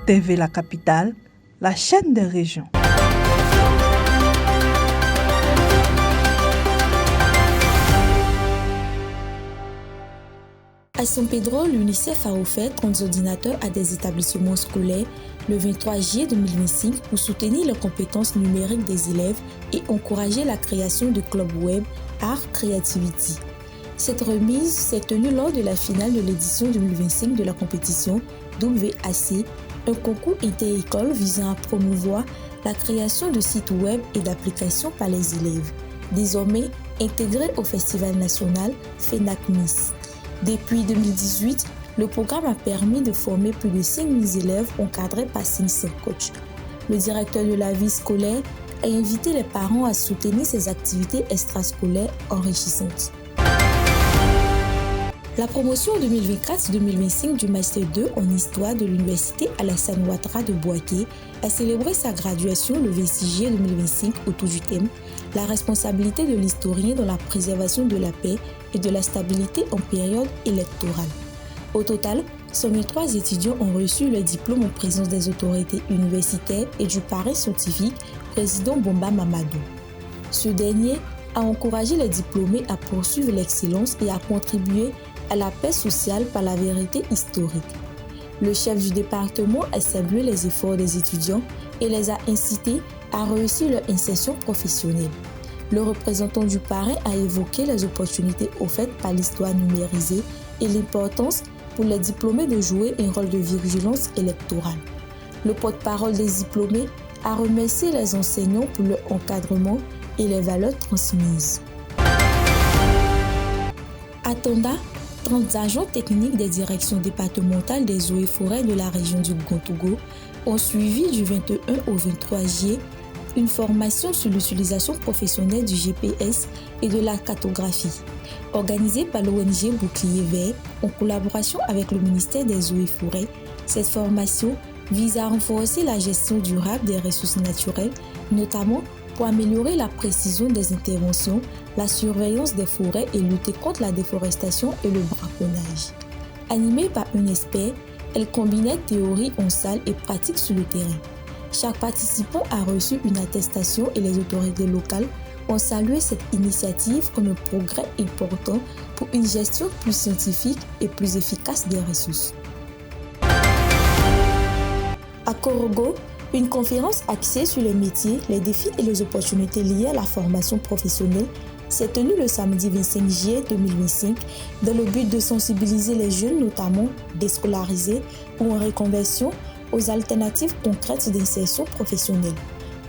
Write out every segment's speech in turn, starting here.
TV La Capitale, la chaîne des régions. À San Pedro, l'UNICEF a offert 30 ordinateurs à des établissements scolaires le 23 juillet 2025 pour soutenir les compétences numériques des élèves et encourager la création de clubs web Art Creativity. Cette remise s'est tenue lors de la finale de l'édition 2025 de la compétition WAC, un concours inter-école visant à promouvoir la création de sites web et d'applications par les élèves, désormais intégré au Festival national FENAC-Nice. Depuis 2018, le programme a permis de former plus de 5000 élèves encadrés par 500 coachs. Le directeur de la vie scolaire a invité les parents à soutenir ces activités extrascolaires enrichissantes. La promotion 2024-2025 du Master 2 en Histoire de l'Université Alassane Ouattara de Bouaké a célébré sa graduation le 26 juillet 2025 autour du thème « La responsabilité de l'historien dans la préservation de la paix et de la stabilité en période électorale ». Au total, 103 étudiants ont reçu le diplôme en présence des autorités universitaires et du parrain scientifique, président Bomba Mamadou. Ce dernier a encouragé les diplômés à poursuivre l'excellence et à contribuer à la paix sociale par la vérité historique. Le chef du département a salué les efforts des étudiants et les a incités à réussir leur insertion professionnelle. Le représentant du parrain a évoqué les opportunités offertes par l'histoire numérisée et l'importance pour les diplômés de jouer un rôle de vigilance électorale. Le porte-parole des diplômés a remercié les enseignants pour leur encadrement et les valeurs transmises. À Tonda, 30 agents techniques des directions départementales des eaux et forêts de la région du Grand Togo ont suivi du 21 au 23 juillet une formation sur l'utilisation professionnelle du GPS et de la cartographie, organisée par l'ONG Bouclier Vert en collaboration avec le ministère des Eaux et Forêts. Cette formation vise à renforcer la gestion durable des ressources naturelles, notamment pour améliorer la précision des interventions, la surveillance des forêts et lutter contre la déforestation et le braconnage. Animée par un expert, elle combinait théorie en salle et pratique sur le terrain. Chaque participant a reçu une attestation et les autorités locales ont salué cette initiative comme un progrès important pour une gestion plus scientifique et plus efficace des ressources. À Korogo, une conférence axée sur les métiers, les défis et les opportunités liées à la formation professionnelle s'est tenue le samedi 25 juillet 2025 dans le but de sensibiliser les jeunes, notamment déscolarisés ou en reconversion, aux alternatives concrètes d'insertion professionnelle.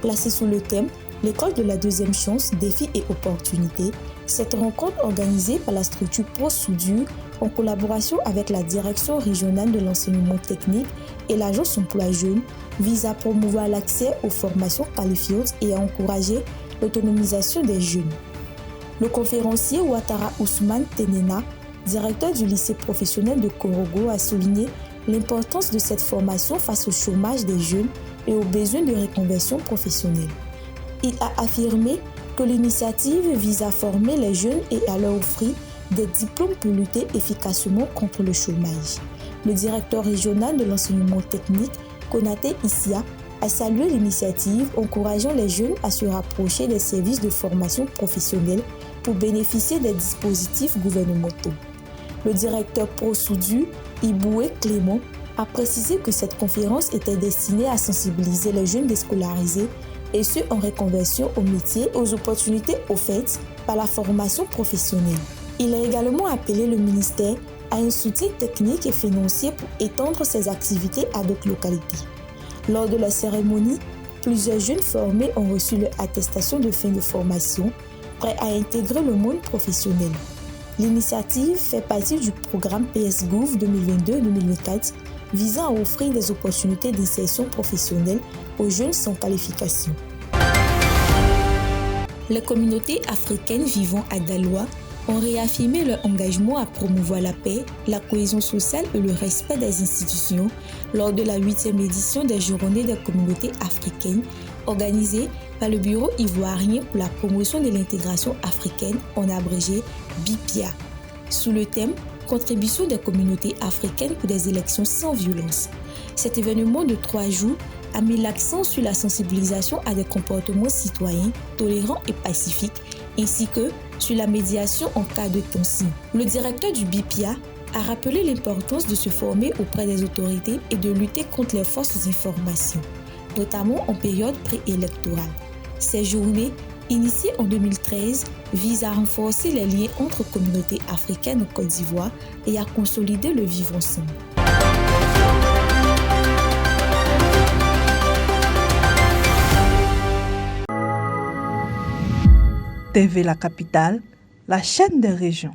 Placée sous le thème « L'école de la deuxième chance, défis et opportunités », cette rencontre organisée par la structure Pro-Soudure en collaboration avec la Direction régionale de l'enseignement technique et l'Agence emploi jeune vise à promouvoir l'accès aux formations qualifiantes et à encourager l'autonomisation des jeunes. Le conférencier Ouattara Ousmane Tenena, directeur du lycée professionnel de Korogo, a souligné l'importance de cette formation face au chômage des jeunes et aux besoins de reconversion professionnelle. Il a affirmé que l'initiative vise à former les jeunes et à leur offrir des diplômes pour lutter efficacement contre le chômage. Le directeur régional de l'enseignement technique, Konaté Issia, a salué l'initiative, encourageant les jeunes à se rapprocher des services de formation professionnelle pour bénéficier des dispositifs gouvernementaux. Le directeur Pro-Soudure, Iboué Clément, a précisé que cette conférence était destinée à sensibiliser les jeunes déscolarisés et ceux en reconversion au métier et aux opportunités offertes par la formation professionnelle. Il a également appelé le ministère à un soutien technique et financier pour étendre ses activités à d'autres localités. Lors de la cérémonie, plusieurs jeunes formés ont reçu leur attestation de fin de formation, prêts à intégrer le monde professionnel. L'initiative fait partie du programme PSGouv 2022-2024 visant à offrir des opportunités d'insertion professionnelle aux jeunes sans qualification. Les communautés africaines vivant à Daloa ont réaffirmé leur engagement à promouvoir la paix, la cohésion sociale et le respect des institutions lors de la 8e édition des Journées des communautés africaines organisée par le Bureau ivoirien pour la promotion de l'intégration africaine, en abrégé BIPIA, sous le thème contribution des communautés africaines pour des élections sans violence. Cet événement de 3 jours a mis l'accent sur la sensibilisation à des comportements citoyens, tolérants et pacifiques, ainsi que sur la médiation en cas de tension. Le directeur du BIPIA a rappelé l'importance de se former auprès des autorités et de lutter contre les fausses informations, notamment en période préélectorale. Ces journées, initiées en 2013, visent à renforcer les liens entre communautés africaines en Côte d'Ivoire et à consolider le vivre ensemble. TV La Capitale, la chaîne des régions.